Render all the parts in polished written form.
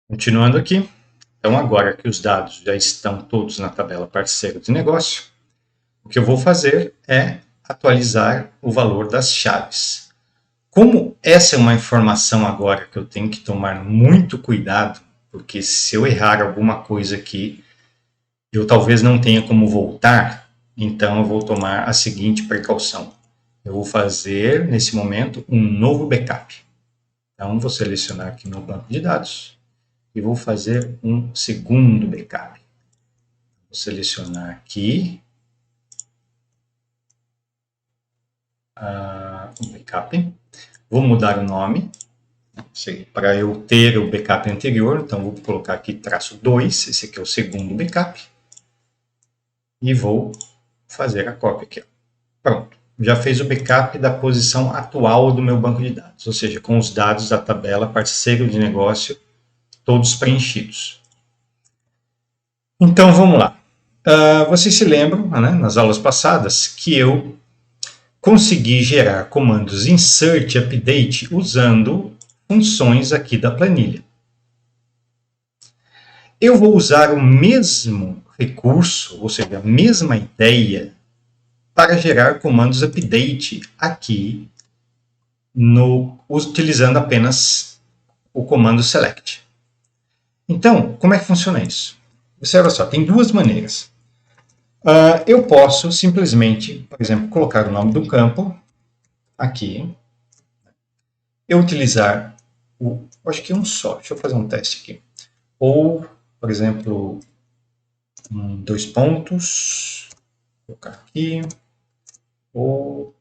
Continuando aqui, então agora que os dados já estão todos na tabela parceiro de negócio, o que eu vou fazer é atualizar o valor das chaves. Como essa é uma informação agora que eu tenho que tomar muito cuidado, porque se eu errar alguma coisa aqui, eu talvez não tenha como voltar, então eu vou tomar a seguinte precaução. Eu vou fazer, nesse momento, um novo backup. Então, vou selecionar aqui no banco de dados e vou fazer um segundo backup. Vou selecionar aqui o backup. Vou mudar o nome para eu ter o backup anterior. Então, vou colocar aqui -2. Esse aqui é o segundo backup. E vou fazer a cópia aqui. Pronto. Já fez o backup da posição atual do meu banco de dados, ou seja, com os dados da tabela parceiro de negócio todos preenchidos. Então, vamos lá. Vocês se lembram, né, nas aulas passadas, que eu consegui gerar comandos insert e update usando funções aqui da planilha. Eu vou usar o mesmo recurso, ou seja, a mesma ideia, para gerar comandos update aqui, utilizando apenas o comando select. Então, como é que funciona isso? Observa só, tem duas maneiras. Eu posso simplesmente, por exemplo, colocar o nome do campo aqui. Eu utilizar acho que um só. Deixa eu fazer um teste aqui. Ou, por exemplo, 2 pontos. Vou colocar aqui. Ou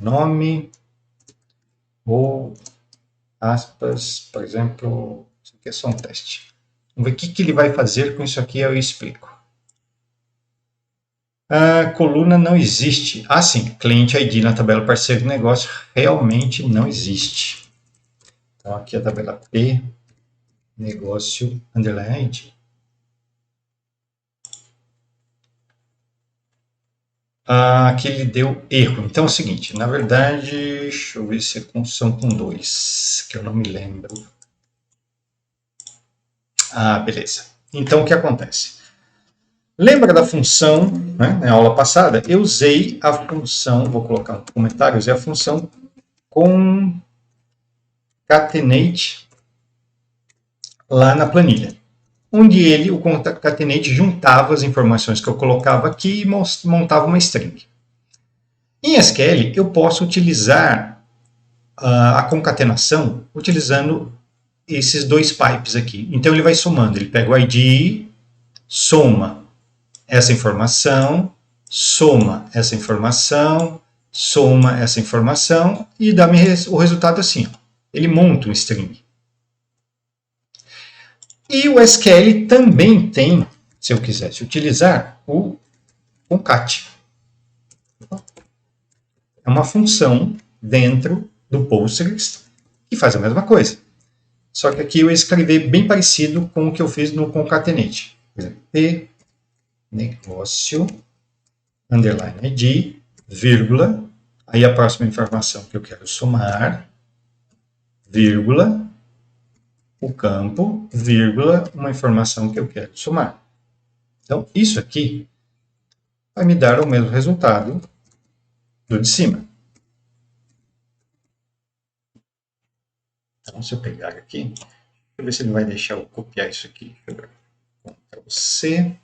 nome. Ou aspas, por exemplo. Isso aqui é só um teste. Vamos ver o que ele vai fazer com isso aqui, eu explico. A coluna não existe. Ah, sim, cliente ID na tabela parceiro de negócio realmente não existe. Então, aqui a tabela P, negócio, underline ID. Aqui ele deu erro. Então é o seguinte, na verdade, deixa eu ver se é função com 2, que eu não me lembro. Beleza. Então, o que acontece? Lembra da função, né, na aula passada? Eu usei a função, vou colocar um comentário, usei a função concatenate lá na planilha, onde o concatenate juntava as informações que eu colocava aqui e montava uma string. Em SQL, eu posso utilizar a concatenação utilizando esses dois pipes aqui. Então, ele vai somando, ele pega o ID, soma essa informação, soma essa informação, soma essa informação e dá-me o resultado assim. Ele monta um string. E o SQL também tem, se eu quisesse utilizar, o concat. É uma função dentro do Postgres que faz a mesma coisa. Só que aqui eu escrevi bem parecido com o que eu fiz no concatenate. Por exemplo, P, negócio, underline ID, vírgula, aí a próxima informação que eu quero somar, vírgula, o campo, vírgula, uma informação que eu quero somar. Então, isso aqui vai me dar o mesmo resultado do de cima. Então, se eu pegar aqui, deixa eu ver se ele vai deixar eu copiar isso aqui. Ctrl C,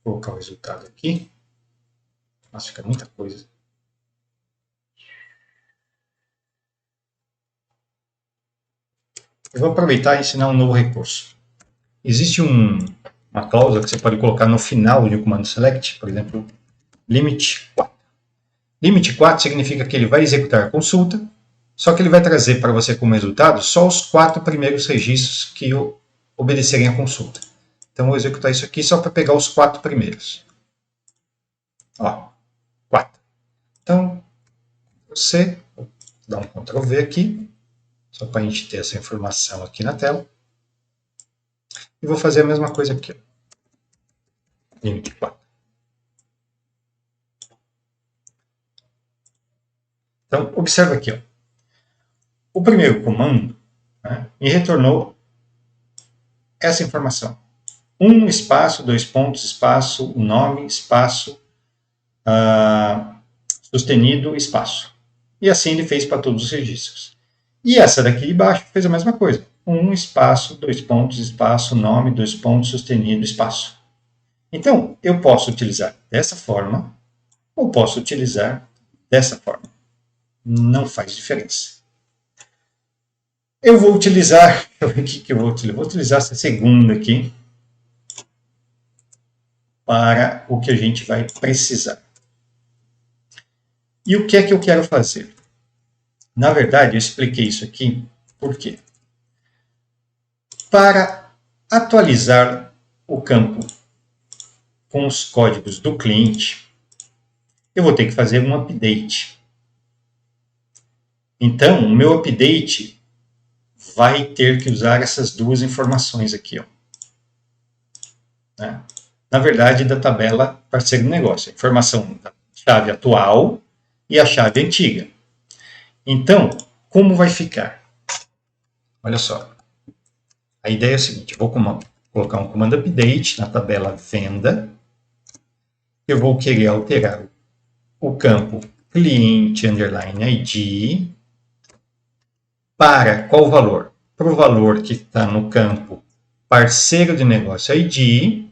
colocar o resultado aqui. Nossa, fica muita coisa. Eu vou aproveitar e ensinar um novo recurso. Existe uma cláusula que você pode colocar no final de um comando select, por exemplo, limit 4. Limit 4 significa que ele vai executar a consulta, só que ele vai trazer para você como resultado só os 4 primeiros registros que obedecerem à consulta. Então, eu vou executar isso aqui só para pegar os 4 primeiros. Ó, 4. Então, você dá um Ctrl V aqui, só para a gente ter essa informação aqui na tela. E vou fazer a mesma coisa aqui. Limite 4. Então, observa aqui. Ó. O primeiro comando, né, me retornou essa informação. 1, espaço, 2 pontos, espaço, o nome, espaço, sustenido, espaço. E assim ele fez para todos os registros. E essa daqui de baixo fez a mesma coisa. 1, espaço, 2 pontos, espaço, nome, 2 pontos, sustenido, espaço. Então, eu posso utilizar dessa forma ou posso utilizar dessa forma. Não faz diferença. Eu vou utilizar, o que eu vou utilizar? Vou utilizar essa segunda aqui para o que a gente vai precisar. E o que é que eu quero fazer? Na verdade, eu expliquei isso aqui, por quê? Para atualizar o campo com os códigos do cliente, eu vou ter que fazer um update. Então, o meu update vai ter que usar essas duas informações aqui, ó. Né? Na verdade, da tabela parceiro do negócio. A informação da chave atual e a chave antiga. Então, como vai ficar? Olha só. A ideia é a seguinte, eu vou colocar um comando update na tabela venda. Eu vou querer alterar o campo cliente underline ID para qual valor? Para o valor que está no campo parceiro de negócio ID.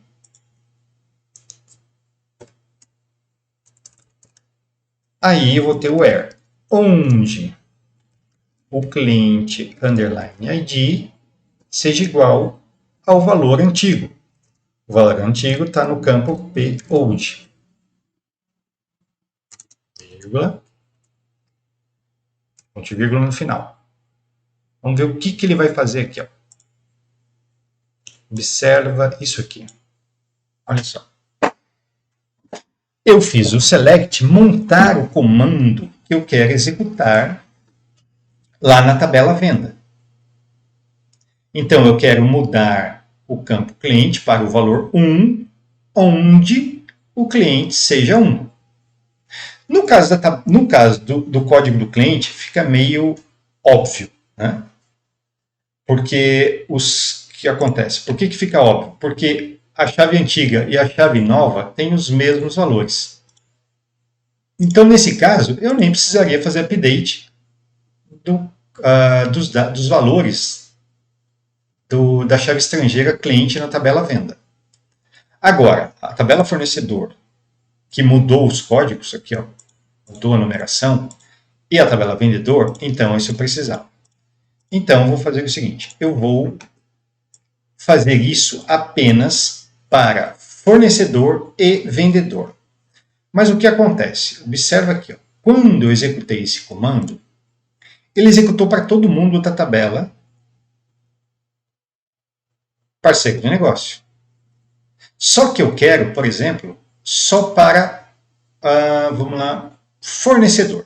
Aí eu vou ter o where, onde o cliente underline ID seja igual ao valor antigo. O valor antigo está no campo pold. Vírgula. Ponto vírgula no final. Vamos ver o que ele vai fazer aqui. Ó. Observa isso aqui. Olha só. Eu fiz o select montar o comando que eu quero executar lá na tabela venda. Então, eu quero mudar o campo cliente para o valor 1, onde o cliente seja 1. No caso do código do cliente, fica meio óbvio, né? Porque o que acontece? Por que fica óbvio? Porque a chave antiga e a chave nova têm os mesmos valores. Então, nesse caso, eu nem precisaria fazer update dos valores da chave estrangeira cliente na tabela venda. Agora, a tabela fornecedor, que mudou os códigos, aqui, ó, mudou a numeração, e a tabela vendedor, então isso eu precisava. Então, eu vou fazer o seguinte, eu vou fazer isso apenas para fornecedor e vendedor. Mas o que acontece? Observa aqui, ó, quando eu executei esse comando, ele executou para todo mundo da tabela parceiro de negócio. Só que eu quero, por exemplo, só para, vamos lá, fornecedor.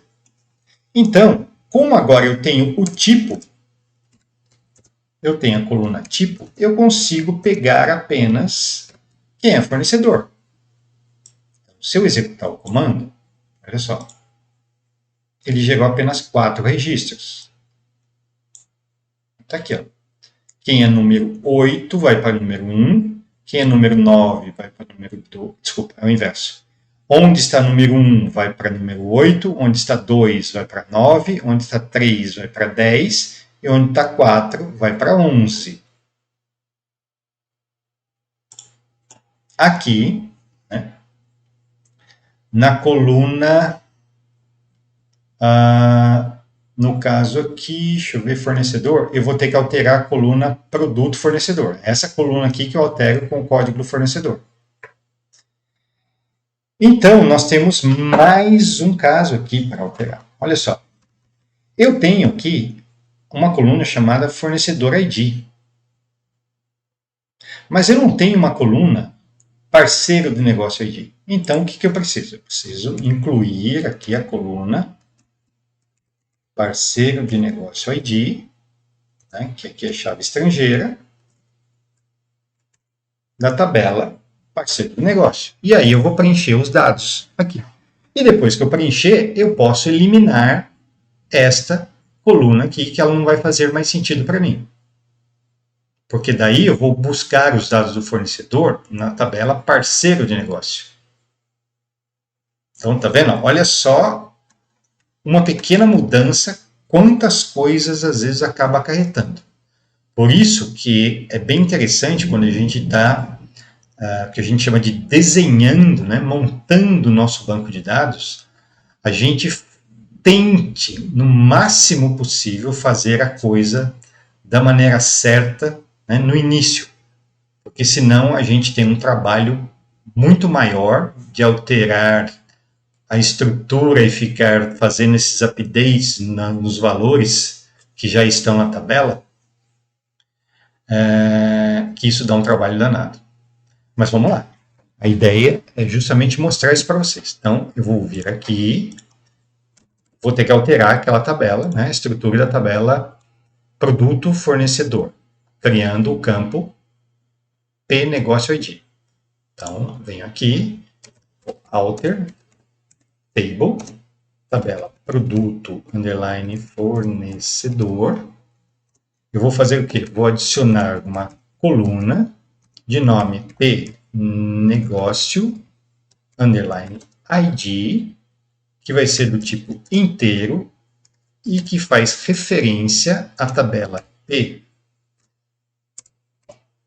Então, como agora eu tenho o tipo, eu tenho a coluna tipo, eu consigo pegar apenas quem é fornecedor. Se eu executar o comando, olha só, ele gerou apenas 4 registros. Está aqui, ó. Quem é número 8 vai para o número 1, quem é número 9 vai para o número 2, desculpa, é o inverso. Onde está número 1 vai para número 8, onde está 2 vai para 9, onde está 3 vai para 10, e onde está 4 vai para 11. Aqui, né, na coluna, no caso aqui, deixa eu ver, fornecedor, eu vou ter que alterar a coluna produto fornecedor. Essa coluna aqui que eu altero com o código do fornecedor. Então, nós temos mais um caso aqui para alterar. Olha só. Eu tenho aqui uma coluna chamada fornecedor ID. Mas eu não tenho uma coluna parceiro de negócio ID. Então, o que eu preciso? Eu preciso incluir aqui a coluna parceiro de negócio ID, né, que aqui é chave estrangeira, da tabela parceiro de negócio. E aí eu vou preencher os dados aqui. E depois que eu preencher, eu posso eliminar esta coluna aqui, que ela não vai fazer mais sentido para mim. porque daí eu vou buscar os dados do fornecedor na tabela parceiro de negócio. Então, tá vendo? Olha só uma pequena mudança, quantas coisas às vezes acaba acarretando. Por isso que é bem interessante quando a gente está, que a gente chama de desenhando, né, montando o nosso banco de dados, a gente tente, no máximo possível, fazer a coisa da maneira certa, né, no início, porque senão a gente tem um trabalho muito maior de alterar a estrutura e ficar fazendo esses updates nos valores que já estão na tabela, que isso dá um trabalho danado. Mas vamos lá. A ideia é justamente mostrar isso para vocês. Então, eu vou vir aqui, vou ter que alterar aquela tabela, né, a estrutura da tabela produto fornecedor, criando o campo pNegócio ID. Então, venho aqui, alter, table, tabela produto, underline, fornecedor. Eu vou fazer o quê? Vou adicionar uma coluna de nome pNegócio, underline, ID, que vai ser do tipo inteiro e que faz referência à tabela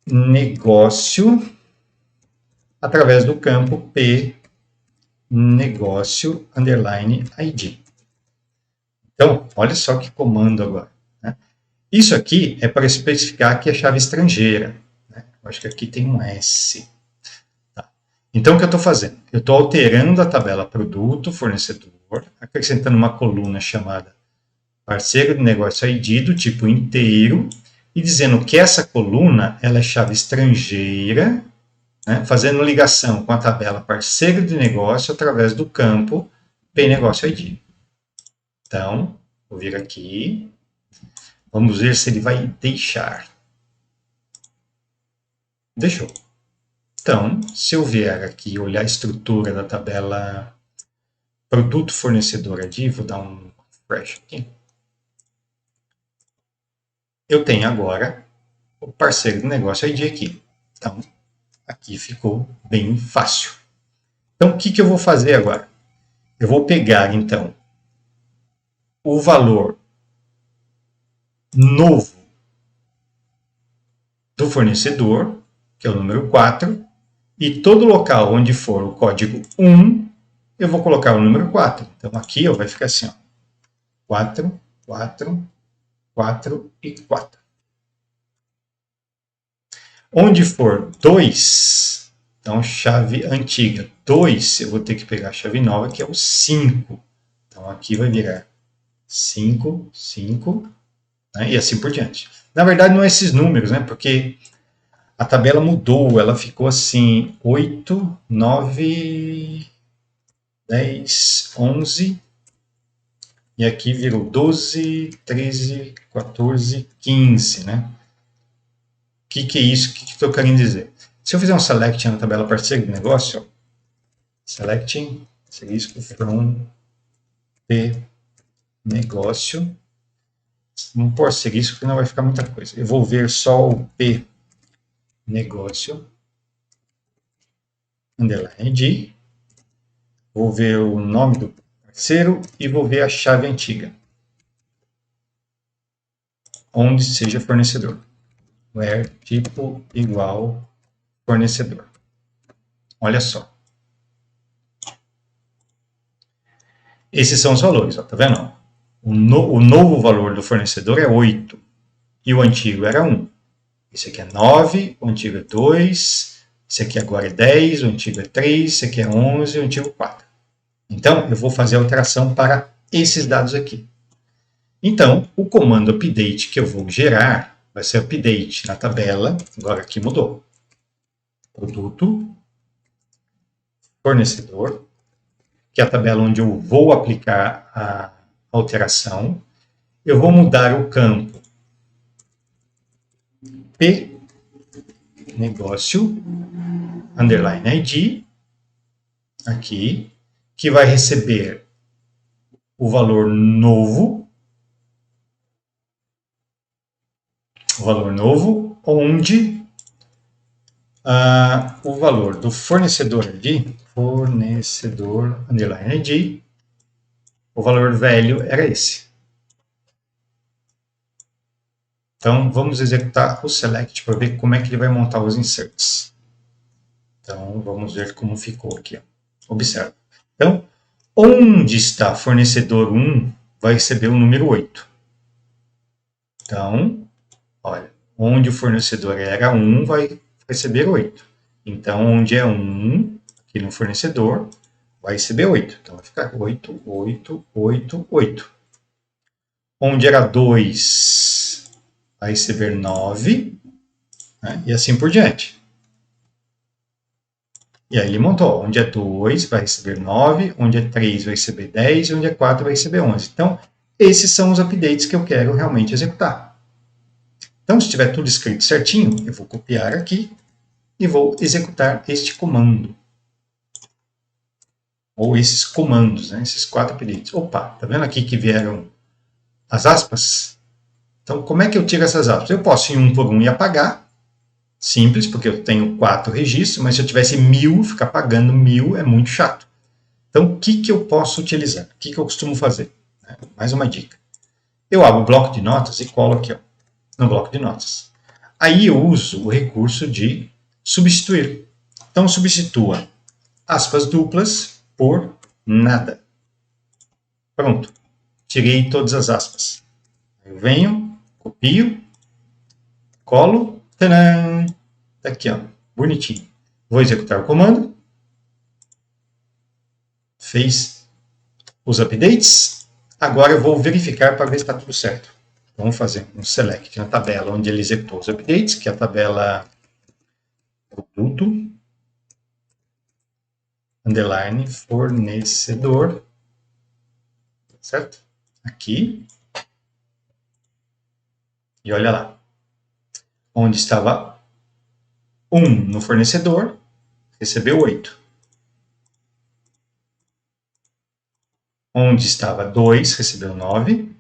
pNegócio através do campo pNegócio, underline, ID. Então, olha só que comando agora. Né? Isso aqui é para especificar que é chave estrangeira. Né? Eu acho que aqui tem um S. Tá. Então, o que eu estou fazendo? Eu estou alterando a tabela produto, fornecedor, acrescentando uma coluna chamada parceiro de negócio ID do tipo inteiro e dizendo que essa coluna ela é chave estrangeira, né? Fazendo ligação com a tabela parceiro de negócio através do campo pNegócio ID. Então, vou vir aqui. Vamos ver se ele vai deixar. Deixou. Então, se eu vier aqui e olhar a estrutura da tabela produto fornecedor ID, vou dar um refresh aqui. Eu tenho agora o parceiro de negócio ID aqui. Então, aqui ficou bem fácil. Então, o que eu vou fazer agora? Eu vou pegar, então, o valor novo do fornecedor, que é o número 4, e todo local onde for o código 1, eu vou colocar o número 4. Então, aqui ó, vai ficar assim, ó, 4, 4, 4 e 4. Onde for 2, então chave antiga 2, eu vou ter que pegar a chave nova, que é o 5. Então, aqui vai virar 5, 5, né, e assim por diante. Na verdade, não é esses números, né, porque a tabela mudou, ela ficou assim, 8, 9, 10, 11, e aqui virou 12, 13, 14, 15, né? O que é isso? O que estou querendo dizer? Se eu fizer um select na tabela parceiro de negócio, ó, selecting, asterisco, from pNegócio, não pôr asterisco porque não vai ficar muita coisa. Eu vou ver só o pNegócio, underline ID, vou ver o nome do parceiro e vou ver a chave antiga, onde seja fornecedor. Where tipo igual fornecedor. Olha só. Esses são os valores, ó, tá vendo? O novo valor do fornecedor é 8 e o antigo era 1. Esse aqui é 9, o antigo é 2, esse aqui agora é 10, o antigo é 3, esse aqui é 11, o antigo é 4. Então, eu vou fazer a alteração para esses dados aqui. Então, o comando update que eu vou gerar vai ser update na tabela, agora aqui mudou. Produto, fornecedor, que é a tabela onde eu vou aplicar a alteração. Eu vou mudar o campo pNegócio, underline ID, aqui, que vai receber o valor novo, onde o valor do fornecedor ID, fornecedor underline ID, o valor velho era esse. Então, vamos executar o select para ver como é que ele vai montar os inserts. Então, vamos ver como ficou aqui. Ó. Observe. Então, onde está fornecedor 1 vai receber o número 8. Então, olha, onde o fornecedor era 1 vai receber 8. Então, onde é 1, aqui no fornecedor, vai receber 8. Então, vai ficar 8, 8, 8, 8. Onde era 2, vai receber 9, né? E assim por diante. E aí ele montou. Onde é 2 vai receber 9, onde é 3 vai receber 10, e onde é 4 vai receber 11. Então, esses são os updates que eu quero realmente executar. Então, se estiver tudo escrito certinho, eu vou copiar aqui e vou executar este comando. Ou esses comandos, né? Esses 4 updates. Opa, tá vendo aqui que vieram as aspas? Então, como é que eu tiro essas aspas? Eu posso ir um por um e apagar. Simples, porque eu tenho 4 registros, mas se eu tivesse 1000, ficar pagando 1000 é muito chato. Então, o que eu posso utilizar? O que eu costumo fazer? Mais uma dica. Eu abro o bloco de notas e colo aqui, ó, no bloco de notas. Aí eu uso o recurso de substituir. Então, substitua aspas duplas por nada. Pronto. Tirei todas as aspas. Eu venho, copio, colo. Tadã! Tá aqui, ó, bonitinho. Vou executar o comando. Fez os updates. Agora eu vou verificar para ver se está tudo certo. Vamos fazer um select na tabela onde ele executou os updates, que é a tabela produto, underline, fornecedor. Certo? Aqui. E olha lá. Onde estava 1 no fornecedor, recebeu 8. Onde estava 2, recebeu 9.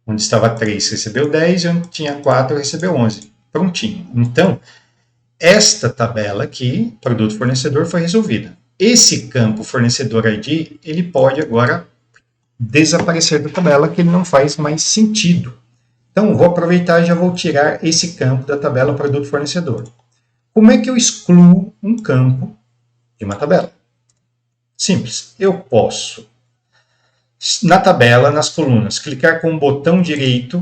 Onde estava 3, recebeu 10. E onde tinha 4, recebeu 11. Prontinho. Então, esta tabela aqui, produto fornecedor, foi resolvida. Esse campo fornecedor ID, ele pode agora desaparecer da tabela, que ele não faz mais sentido. Então, vou aproveitar e já vou tirar esse campo da tabela produto fornecedor. Como é que eu excluo um campo de uma tabela? Simples. Eu posso, na tabela, nas colunas, clicar com o botão direito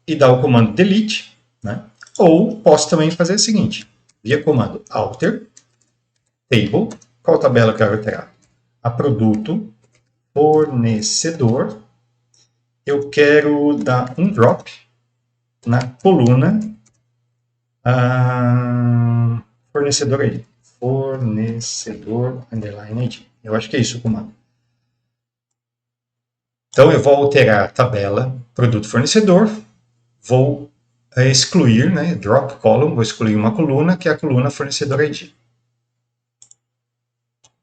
e dar o comando delete, né? Ou posso também fazer o seguinte, via comando alter, table, qual tabela eu quero alterar? A produto, fornecedor, eu quero dar um drop na coluna fornecedor ID. Fornecedor underline ID. Eu acho que é isso o comando. Então eu vou alterar a tabela produto fornecedor, vou excluir, né, drop column, vou excluir uma coluna, que é a coluna fornecedor ID.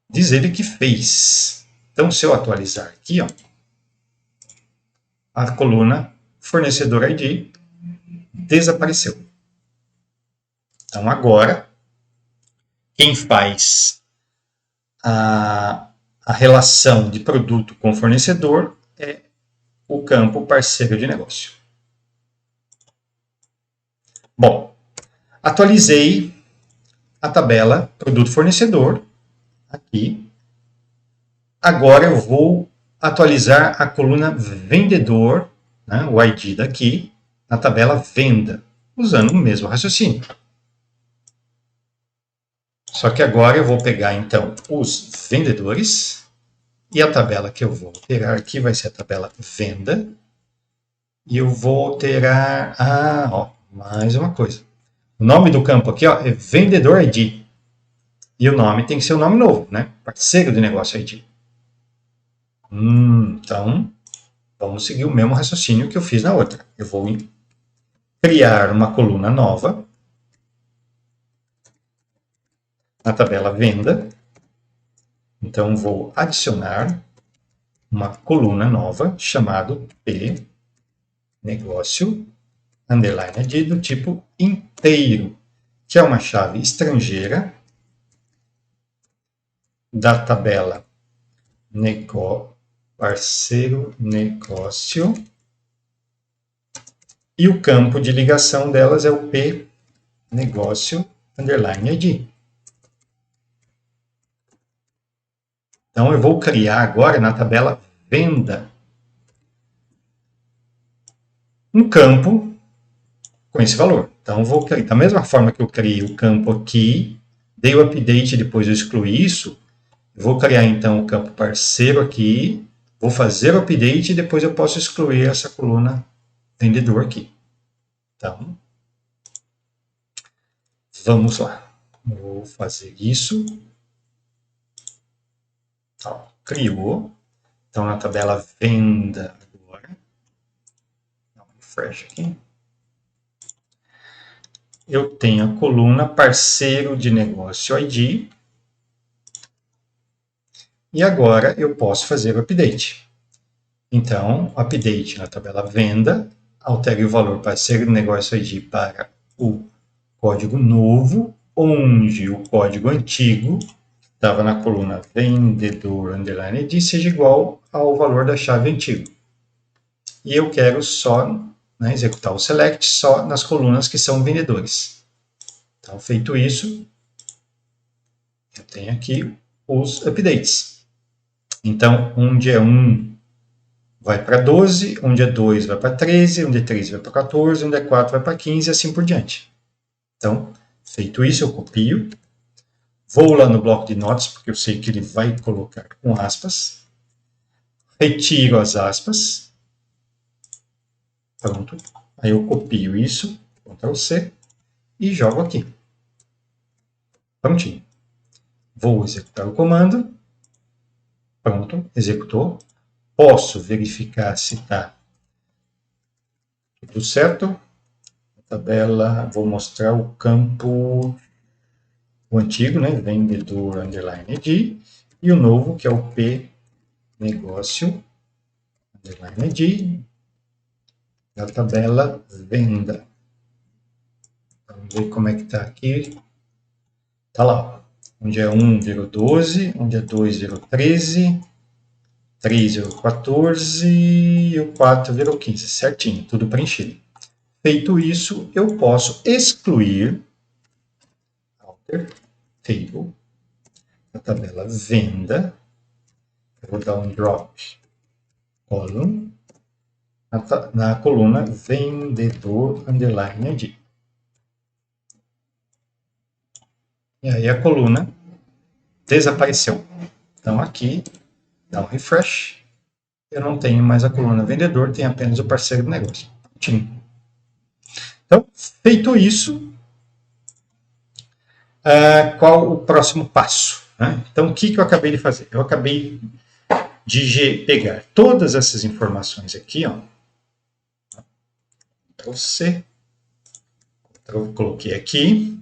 Diz ele que fez. Então se eu atualizar aqui, ó, a coluna fornecedor ID desapareceu. Então agora, quem faz a relação de produto com fornecedor é o campo parceiro de negócio. Bom, atualizei a tabela produto fornecedor aqui. Agora eu vou atualizar a coluna vendedor, né, o ID daqui, na tabela venda, usando o mesmo raciocínio. Só que agora eu vou pegar, então, os vendedores, e a tabela que eu vou alterar aqui vai ser a tabela venda, e eu vou alterar, mais uma coisa. O nome do campo aqui, ó, é vendedor ID, e o nome tem que ser o nome novo, né? Parceiro de negócio ID. Então, vamos seguir o mesmo raciocínio que eu fiz na outra. Eu vou criar uma coluna nova na tabela venda. Então, vou adicionar uma coluna nova chamado P negócio underline ID do tipo inteiro, que é uma chave estrangeira da tabela parceiro negócio, e o campo de ligação delas é o P negócio underline ID. Então eu vou criar agora na tabela venda um campo com esse valor. Então, vou criar, da mesma forma que eu criei o campo aqui, dei o update e depois eu excluí isso, eu vou criar então o campo parceiro aqui, vou fazer o update e depois eu posso excluir essa coluna vendedor aqui. Então, vamos lá. Vou fazer isso. Então, criou. Então, na tabela venda agora, dá um refresh aqui. Eu tenho a coluna parceiro de negócio ID. E agora eu posso fazer o update. Então, update na tabela venda, altere o valor parceiro de negócio ID para o código novo, onde o código antigo, que estava na coluna vendedor underline ID, seja igual ao valor da chave antigo. E eu quero só executar o select só nas colunas que são vendedores. Então, feito isso, eu tenho aqui os updates. Então, onde é 1 vai para 12, onde é 2 vai para 13, onde é 13 vai para 14, onde é 4 vai para 15 e assim por diante. Então, feito isso, eu copio, vou lá no bloco de notas, porque eu sei que ele vai colocar com aspas, retiro as aspas, pronto, aí eu copio isso, Ctrl C, e jogo aqui. Prontinho. Vou executar o comando, pronto, executou. Posso verificar se está tudo certo. Tabela, vou mostrar o campo, o antigo, vendedor underline ID, e o novo, que é o P negócio underline ID, da tabela venda. Vamos ver como é que está aqui. Está lá, onde é 1 virou 12, onde é 2 virou 13, 3 virou 14 e o 4 virou 15, certinho, tudo preenchido. Feito isso, eu posso excluir Alter Table, a tabela venda, eu vou dar um drop column na coluna vendedor underline ID. E aí a coluna desapareceu. Então aqui, dá um refresh, eu não tenho mais a coluna vendedor, tem apenas o parceiro do negócio. Então, feito isso, qual o próximo passo? Então, o que eu acabei de fazer? Eu acabei de pegar todas essas informações aqui, ó, Ctrl C, coloquei aqui,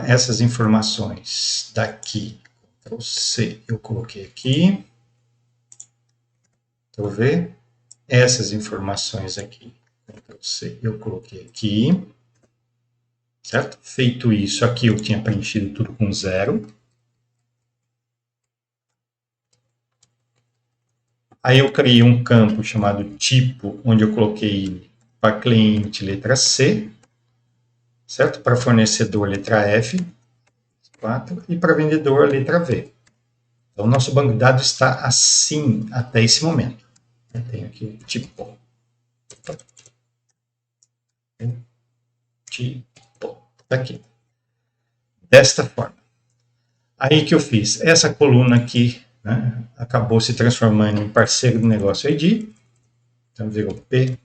essas informações daqui, Ctrl C, eu coloquei aqui, Ctrl V, essas informações aqui, Ctrl C, eu coloquei aqui, certo? Feito isso, aqui eu tinha preenchido tudo com 0. Aí eu criei um campo chamado tipo, onde eu coloquei para cliente letra C, certo? Para fornecedor letra F, 4, e para vendedor letra V. Então, o nosso banco de dados está assim até esse momento. Eu tenho aqui o tipo. Tipo, aqui. Desta forma. Aí que eu fiz? Essa coluna aqui, acabou se transformando em parceiro do negócio ID. Então, virou P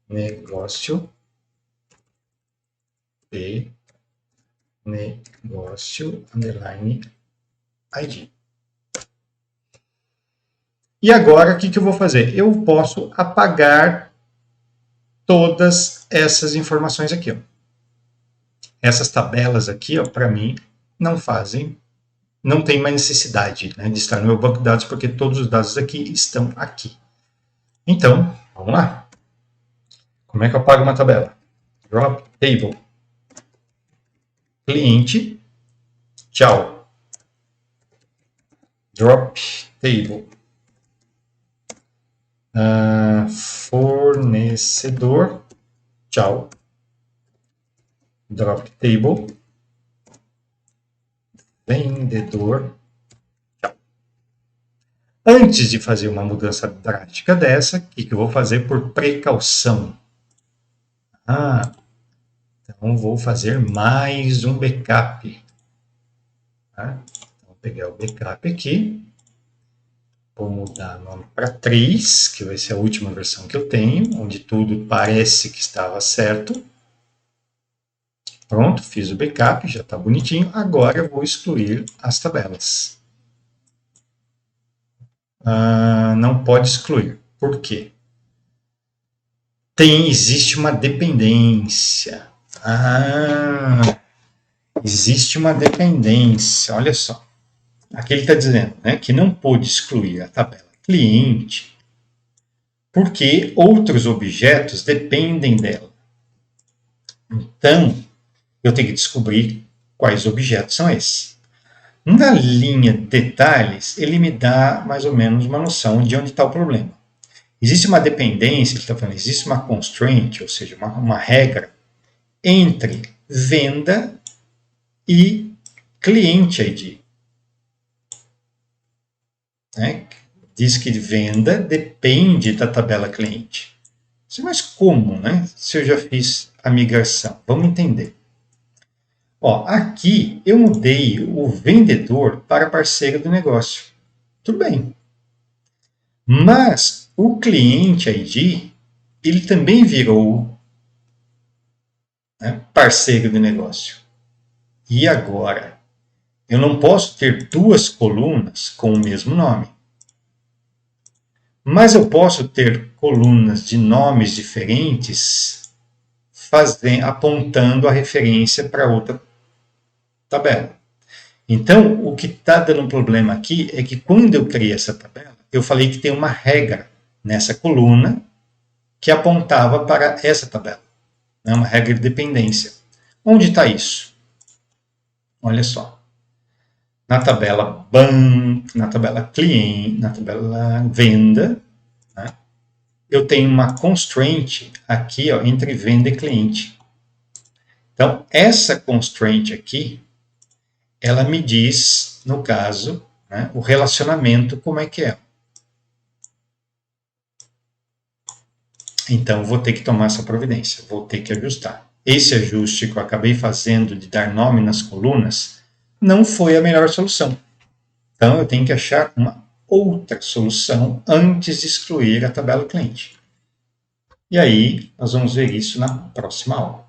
negócio, P negócio, underline, ID. E agora, o que eu vou fazer? Eu posso apagar todas essas informações aqui. Ó. Essas tabelas aqui, para mim, não tem mais necessidade de estar no meu banco de dados, porque todos os dados aqui estão aqui. Então, vamos lá. Como é que eu apago uma tabela? Drop table. Cliente. Tchau. Drop table. Fornecedor. Tchau. Drop table. Vendedor. Tchau. Antes de fazer uma mudança drástica dessa, o que eu vou fazer por precaução? Então vou fazer mais um backup. Tá? Então, vou pegar o backup aqui. Vou mudar o nome para 3, que vai ser a última versão que eu tenho, onde tudo parece que estava certo. Pronto, fiz o backup, já está bonitinho. Agora eu vou excluir as tabelas. Não pode excluir. Por quê? Existe uma dependência. Existe uma dependência. Olha só. Aqui ele está dizendo, né, que não pôde excluir a tabela cliente porque outros objetos dependem dela. Então, eu tenho que descobrir quais objetos são esses. Na linha detalhes, ele me dá mais ou menos uma noção de onde está o problema. Existe uma dependência, ele está falando, existe uma constraint, ou seja, uma regra entre venda e cliente ID. Né? Diz que venda depende da tabela cliente. Mas como, né? Se eu já fiz a migração? Vamos entender. Aqui eu mudei o vendedor para parceiro do negócio. Tudo bem. Mas o cliente ID, ele também virou, né, parceiro do negócio. E agora? Eu não posso ter duas colunas com o mesmo nome. Mas eu posso ter colunas de nomes diferentes apontando a referência para outra tabela. Então, o que está dando problema aqui é que quando eu criei essa tabela, eu falei que tem uma regra nessa coluna que apontava para essa tabela. Né? Uma regra de dependência. Onde está isso? Olha só. Na tabela na tabela cliente, na tabela venda, né? Eu tenho uma constraint aqui, entre venda e cliente. Então, essa constraint aqui, ela me diz, no caso, né, o relacionamento, como é que é. Então, vou ter que tomar essa providência, vou ter que ajustar. Esse ajuste que eu acabei fazendo de dar nome nas colunas não foi a melhor solução. Então, eu tenho que achar uma outra solução antes de excluir a tabela cliente. E aí, nós vamos ver isso na próxima aula.